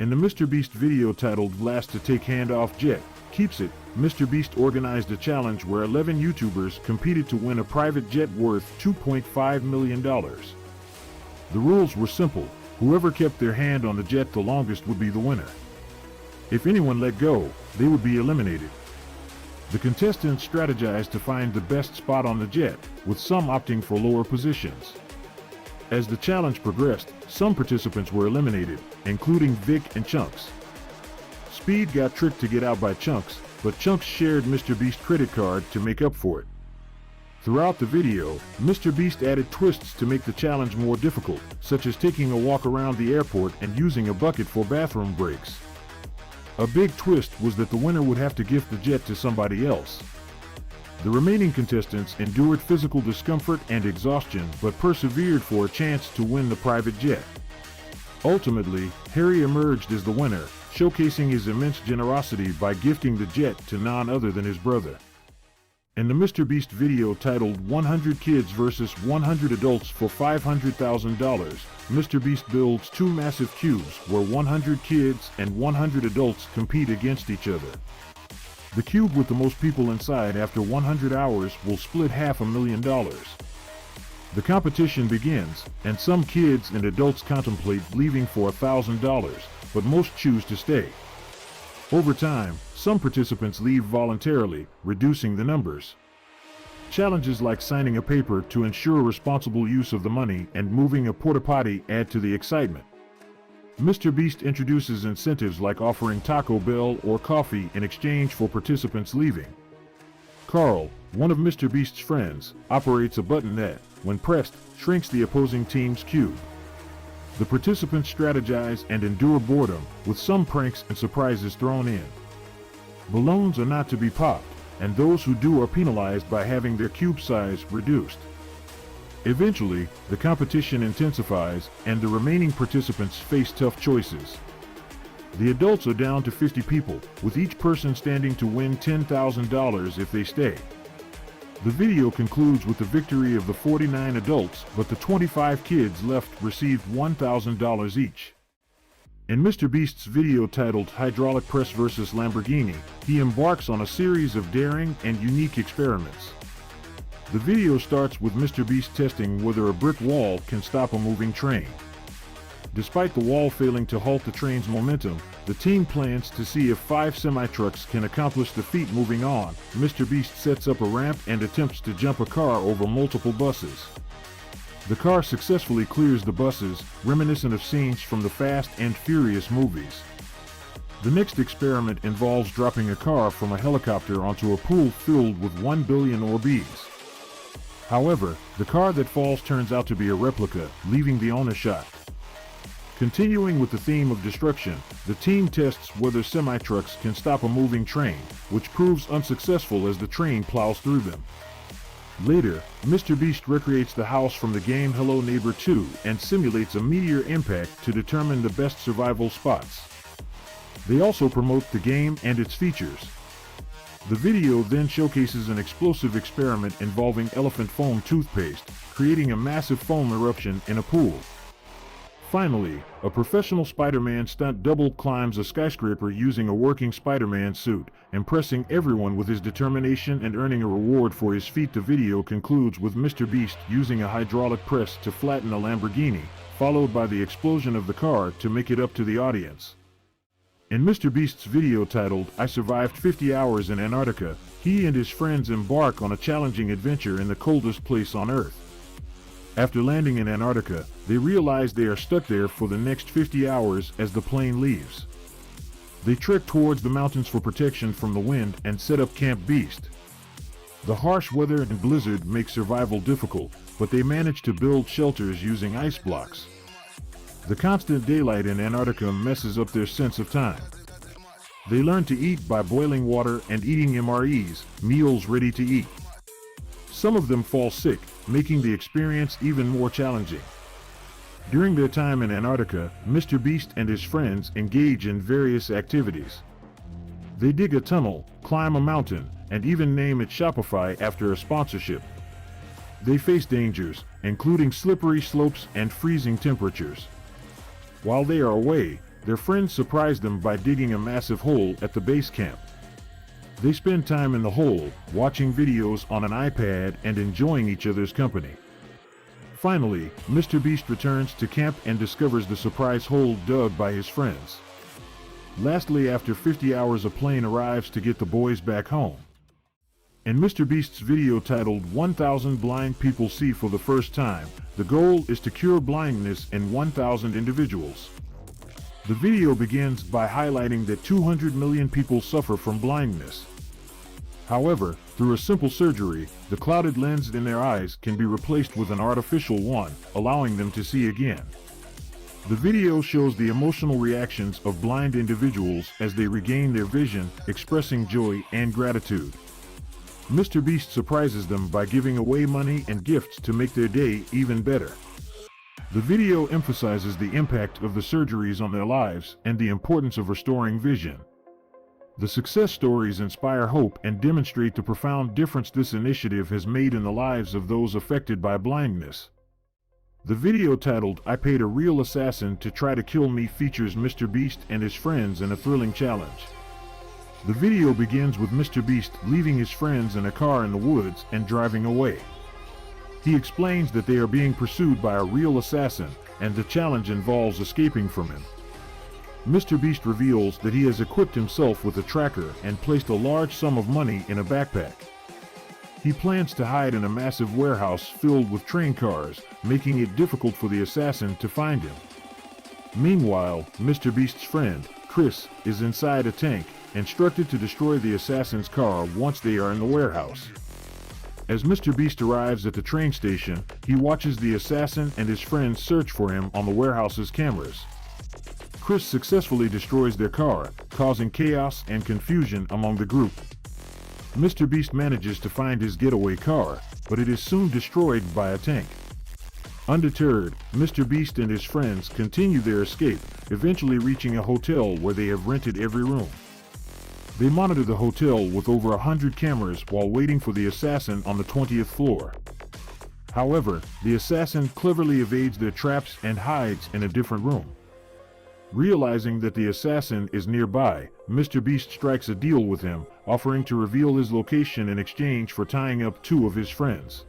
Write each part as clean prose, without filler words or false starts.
In the MrBeast video titled Last to Take Hand Off Jet, Keeps It, MrBeast video titled Last to Take Hand Off Jet, Keeps It, MrBeast organized a challenge where 11 YouTubers competed to win a private jet worth $2.5 million. The rules were simple. Whoever kept their hand on the jet the longest would be the winner. If anyone let go, they would be eliminated. The contestants strategized to find the best spot on the jet, with some opting for lower positions. As the challenge progressed, some participants were eliminated, including Vic and Chunks. Speed got tricked to get out by Chunks, but Chunks shared MrBeast's credit card to make up for it. Throughout the video, MrBeast added twists to make the challenge more difficult, such as taking a walk around the airport and using a bucket for bathroom breaks. A big twist was that the winner would have to gift the jet to somebody else. The remaining contestants endured physical discomfort and exhaustion but persevered for a chance to win the private jet. Ultimately, Harry emerged as the winner, showcasing his immense generosity by gifting the jet to none other than his brother. In the MrBeast video titled 100 Kids vs 100 Adults for $500,000, MrBeast builds two massive cubes where 100 kids and 100 adults compete against each other. The cube with the most people inside after 100 hours will split $500,000. The competition begins, and some kids and adults contemplate leaving for $1,000, but most choose to stay. Over time, some participants leave voluntarily, reducing the numbers. Challenges like signing a paper to ensure responsible use of the money and moving a porta potty add to the excitement. MrBeast introduces incentives like offering Taco Bell or coffee in exchange for participants leaving. Carl, one of MrBeast's friends, operates a button that, when pressed, shrinks the opposing team's cube. The participants strategize and endure boredom, with some pranks and surprises thrown in. Balloons are not to be popped, and those who do are penalized by having their cube size reduced. Eventually, the competition intensifies, and the remaining participants face tough choices. The adults are down to 50 people, with each person standing to win $10,000 if they stay. The video concludes with the victory of the 49 adults, but the 25 kids left received $1,000 each. In MrBeast's video titled Hydraulic Press vs Lamborghini, he embarks on a series of daring and unique experiments. The video starts with MrBeast testing whether a brick wall can stop a moving train. Despite the wall failing to halt the train's momentum, the team plans to see if 5 semi-trucks can accomplish the feat. Moving on, MrBeast sets up a ramp and attempts to jump a car over multiple buses. The car successfully clears the buses, reminiscent of scenes from the Fast and Furious movies. The next experiment involves dropping a car from a helicopter onto a pool filled with 1 billion Orbeez. However, the car that falls turns out to be a replica, leaving the owner shocked. Continuing with the theme of destruction, the team tests whether semi-trucks can stop a moving train, which proves unsuccessful as the train plows through them. Later, MrBeast recreates the house from the game Hello Neighbor 2 and simulates a meteor impact to determine the best survival spots. They also promote the game and its features. The video then showcases an explosive experiment involving elephant foam toothpaste, creating a massive foam eruption in a pool. Finally, a professional Spider-Man stunt double climbs a skyscraper using a working Spider-Man suit, impressing everyone with his determination and earning a reward for his feat. The video concludes with MrBeast using a hydraulic press to flatten a Lamborghini, followed by the explosion of the car to make it up to the audience. In MrBeast's video titled I Survived 50 Hours in Antarctica, he and his friends embark on a challenging adventure in the coldest place on Earth. After landing in Antarctica, they realize they are stuck there for the next 50 hours as the plane leaves. They trek towards the mountains for protection from the wind and set up Camp Beast. The harsh weather and blizzard make survival difficult, but they manage to build shelters using ice blocks. The constant daylight in Antarctica messes up their sense of time. They learn to eat by boiling water and eating MREs, meals ready to eat. Some of them fall sick, making the experience even more challenging. During their time in Antarctica, MrBeast and his friends engage in various activities. They dig a tunnel, climb a mountain, and even name it Shopify after a sponsorship. They face dangers, including slippery slopes and freezing temperatures. While they are away, their friends surprise them by digging a massive hole at the base camp. They spend time in the hole, watching videos on an iPad and enjoying each other's company. Finally, MrBeast returns to camp and discovers the surprise hole dug by his friends. Lastly, after 50 hours, a plane arrives to get the boys back home. In MrBeast's video titled 1,000 Blind People See for the First Time, the goal is to cure blindness in 1,000 individuals. The video begins by highlighting that 200 million people suffer from blindness. However, through a simple surgery, the clouded lens in their eyes can be replaced with an artificial one, allowing them to see again. The video shows the emotional reactions of blind individuals as they regain their vision, expressing joy and gratitude. MrBeast surprises them by giving away money and gifts to make their day even better. The video emphasizes the impact of the surgeries on their lives and the importance of restoring vision. The success stories inspire hope and demonstrate the profound difference this initiative has made in the lives of those affected by blindness. The video titled "I Paid a Real Assassin to Try to Kill Me" features MrBeast and his friends in a thrilling challenge. The video begins with MrBeast leaving his friends in a car in the woods and driving away. He explains that they are being pursued by a real assassin, and the challenge involves escaping from him. MrBeast reveals that he has equipped himself with a tracker and placed a large sum of money in a backpack. He plans to hide in a massive warehouse filled with train cars, making it difficult for the assassin to find him. Meanwhile, MrBeast's friend, Chris, is inside a tank, instructed to destroy the assassin's car once they are in the warehouse. As MrBeast arrives at the train station, he watches the assassin and his friends search for him on the warehouse's cameras. Chris successfully destroys their car, causing chaos and confusion among the group. MrBeast manages to find his getaway car, but it is soon destroyed by a tank. Undeterred, MrBeast and his friends continue their escape, eventually reaching a hotel where they have rented every room. They monitor the hotel with over 100 cameras while waiting for the assassin on the 20th floor. However, the assassin cleverly evades their traps and hides in a different room. Realizing that the assassin is nearby, MrBeast strikes a deal with him, offering to reveal his location in exchange for tying up 2 of his friends.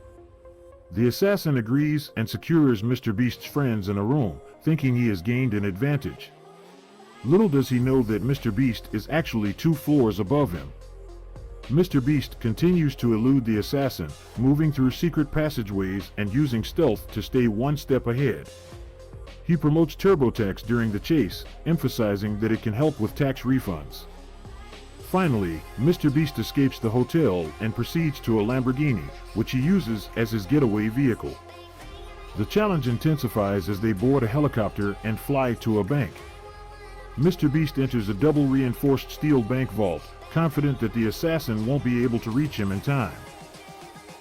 The assassin agrees and secures MrBeast's friends in a room, thinking he has gained an advantage. Little does he know that MrBeast is actually 2 floors above him. MrBeast continues to elude the assassin, moving through secret passageways and using stealth to stay 1 step ahead. He promotes TurboTax during the chase, emphasizing that it can help with tax refunds. Finally, MrBeast escapes the hotel and proceeds to a Lamborghini, which he uses as his getaway vehicle. The challenge intensifies as they board a helicopter and fly to a bank. MrBeast enters a double-reinforced steel bank vault, confident that the assassin won't be able to reach him in time.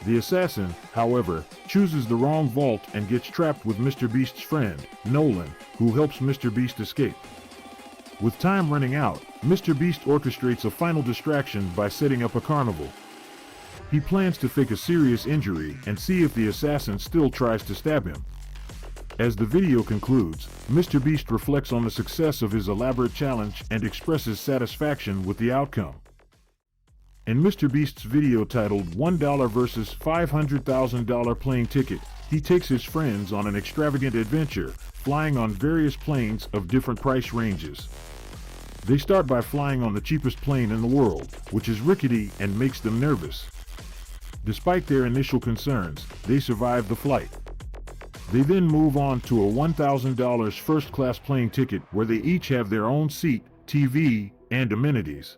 The assassin, however, chooses the wrong vault and gets trapped with MrBeast's friend, Nolan, who helps MrBeast escape. With time running out, MrBeast orchestrates a final distraction by setting up a carnival. He plans to fake a serious injury and see if the assassin still tries to stab him. As the video concludes, MrBeast reflects on the success of his elaborate challenge and expresses satisfaction with the outcome. In MrBeast's video titled $1 versus $500,000 plane ticket, he takes his friends on an extravagant adventure, flying on various planes of different price ranges. They start by flying on the cheapest plane in the world, which is rickety and makes them nervous. Despite their initial concerns, they survive the flight. They then move on to a $1,000 first-class plane ticket where they each have their own seat, TV, and amenities.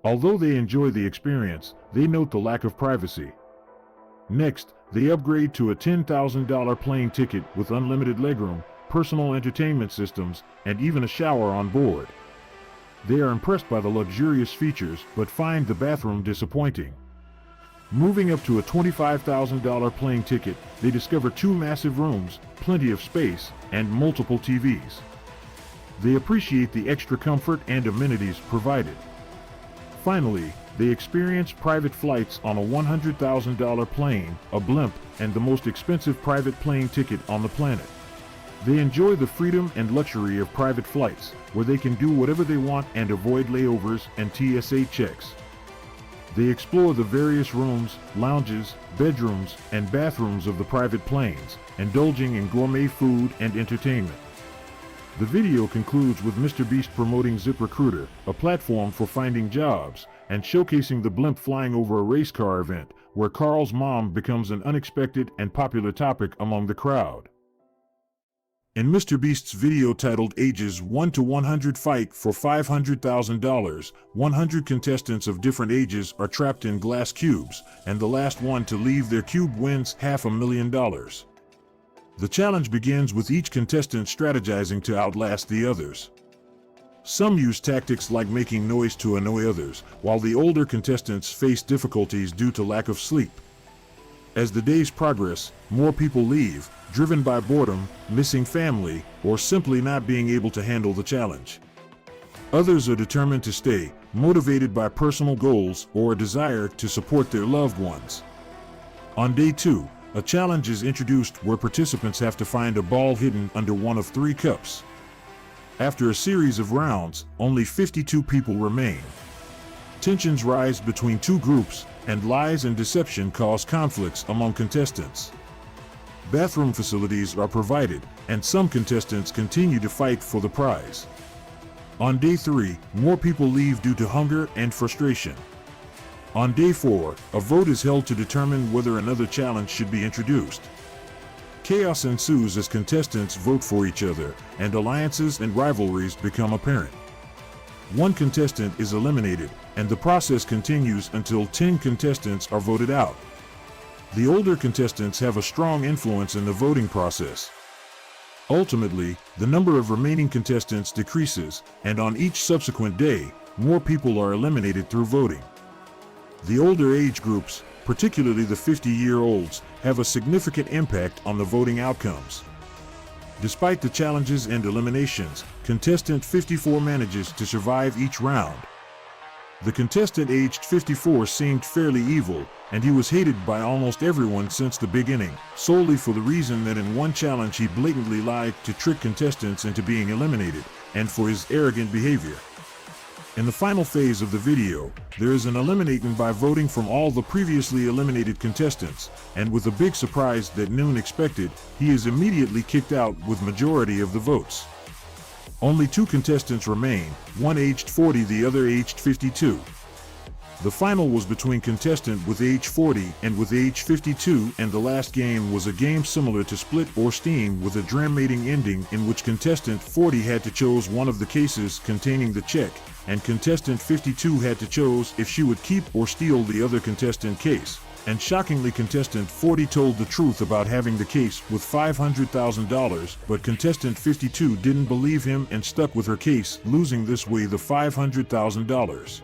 Although they enjoy the experience, they note the lack of privacy. Next, they upgrade to a $10,000 plane ticket with unlimited legroom, personal entertainment systems, and even a shower on board. They are impressed by the luxurious features but find the bathroom disappointing. Moving up to a $25,000 plane ticket, they discover 2 massive rooms, plenty of space, and multiple TVs. They appreciate the extra comfort and amenities provided. Finally, they experience private flights on a $100,000 plane, a blimp, and the most expensive private plane ticket on the planet. They enjoy the freedom and luxury of private flights, where they can do whatever they want and avoid layovers and TSA checks. They explore the various rooms, lounges, bedrooms, and bathrooms of the private planes, indulging in gourmet food and entertainment. The video concludes with MrBeast promoting ZipRecruiter, a platform for finding jobs, and showcasing the blimp flying over a race car event, where Carl's mom becomes an unexpected and popular topic among the crowd. In MrBeast's video titled Ages 1 to 100 Fight for $500,000, 100 contestants of different ages are trapped in glass cubes, and the last one to leave their cube wins $500,000. The challenge begins with each contestant strategizing to outlast the others. Some use tactics like making noise to annoy others, while the older contestants face difficulties due to lack of sleep. As the days progress, more people leave, driven by boredom, missing family, or simply not being able to handle the challenge. Others are determined to stay, motivated by personal goals or a desire to support their loved ones. On day 2, a challenge is introduced where participants have to find a ball hidden under one of 3 cups. After a series of rounds, only 52 people remain. Tensions rise between 2 groups, and lies and deception cause conflicts among contestants. Bathroom facilities are provided, and some contestants continue to fight for the prize. On day 3, more people leave due to hunger and frustration. On day 4, a vote is held to determine whether another challenge should be introduced. Chaos ensues as contestants vote for each other, and alliances and rivalries become apparent. One contestant is eliminated, and the process continues until 10 contestants are voted out. The older contestants have a strong influence in the voting process. Ultimately, the number of remaining contestants decreases, and on each subsequent day, more people are eliminated through voting. The older age groups, particularly the 50-year-olds, have a significant impact on the voting outcomes. Despite the challenges and eliminations, contestant 54 manages to survive each round. The contestant aged 54 seemed fairly evil, and he was hated by almost everyone since the beginning, solely for the reason that in one challenge he blatantly lied to trick contestants into being eliminated, and for his arrogant behavior. In the final phase of the video, there is an eliminating by voting from all the previously eliminated contestants, and with a big surprise that no one expected, he is immediately kicked out with majority of the votes. Only 2 contestants remain, one aged 40, the other aged 52. The final was between contestant with age 40 and with age 52, and the last game was a game similar to Split or Steam with a dramatic ending in which contestant 40 had to choose one of the cases containing the check, and contestant 52 had to choose if she would keep or steal the other contestant case. And shockingly, contestant 40 told the truth about having the case with $500,000, but contestant 52 didn't believe him and stuck with her case, losing this way the $500,000.